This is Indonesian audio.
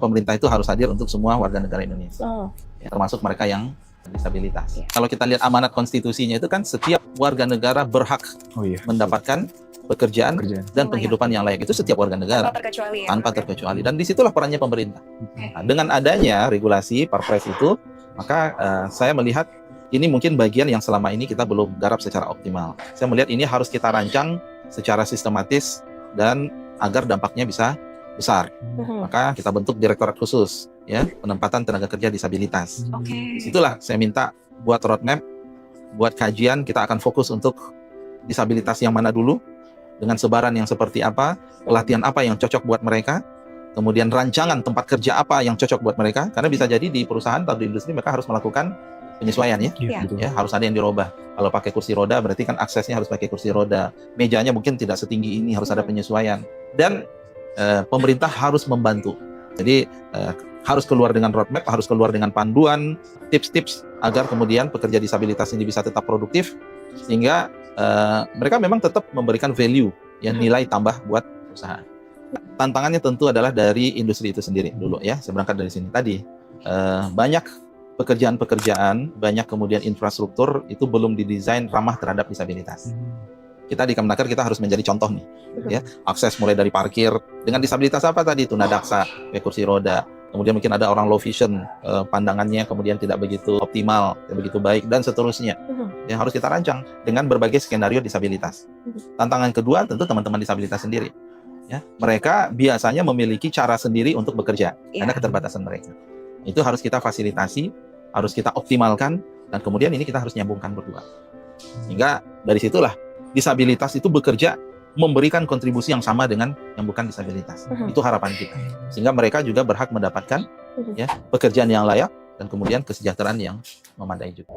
pemerintah itu harus hadir untuk semua warga negara Indonesia, Oh. ya, termasuk mereka yang disabilitas. Ya. Kalau kita lihat amanat konstitusinya itu kan setiap warga negara berhak mendapatkan pekerjaan dan penghidupan yang layak. Itu setiap warga negara Tanpa terkecuali ya. tanpa terkecuali. Dan disitulah perannya pemerintah. Nah, dengan adanya regulasi Perpres itu, maka saya melihat ini mungkin bagian yang selama ini kita belum garap secara optimal. Saya melihat ini harus kita rancang secara sistematis dan agar dampaknya bisa besar. Maka kita bentuk direktorat khusus, ya, penempatan tenaga kerja disabilitas. Disitulah saya minta buat roadmap, buat kajian, kita akan fokus untuk disabilitas yang mana dulu, dengan sebaran yang seperti apa, pelatihan apa yang cocok buat mereka, kemudian rancangan tempat kerja apa yang cocok buat mereka, karena bisa jadi di perusahaan atau di industri mereka harus melakukan penyesuaian, ya. Ya, harus ada yang dirubah. Kalau pakai kursi roda berarti kan aksesnya harus pakai kursi roda, mejanya mungkin tidak setinggi ini, harus ada penyesuaian, dan pemerintah harus membantu. Jadi harus keluar dengan roadmap, harus keluar dengan panduan, tips-tips agar kemudian pekerja disabilitas ini bisa tetap produktif, sehingga mereka memang tetap memberikan value, ya, nilai tambah buat perusahaan. Tantangannya tentu adalah dari industri itu sendiri dulu, ya. Saya berangkat dari sini tadi, banyak pekerjaan-pekerjaan, banyak kemudian infrastruktur itu belum didesain ramah terhadap disabilitas. Kita di Kemenaker kita harus menjadi contoh nih, ya. Akses mulai dari parkir dengan disabilitas apa tadi, tunadaksa, pakai kursi roda. Kemudian mungkin ada orang low vision, pandangannya kemudian tidak begitu optimal, tidak begitu baik, dan seterusnya. Yang harus kita rancang dengan berbagai skenario disabilitas. Tantangan kedua tentu teman-teman disabilitas sendiri. Ya, mereka biasanya memiliki cara sendiri untuk bekerja karena keterbatasan mereka. Itu harus kita fasilitasi, harus kita optimalkan, dan kemudian ini kita harus nyambungkan berdua. Sehingga dari situlah disabilitas itu bekerja memberikan kontribusi yang sama dengan yang bukan disabilitas. Itu harapan kita. Sehingga mereka juga berhak mendapatkan, ya, pekerjaan yang layak dan kemudian kesejahteraan yang memadai juga.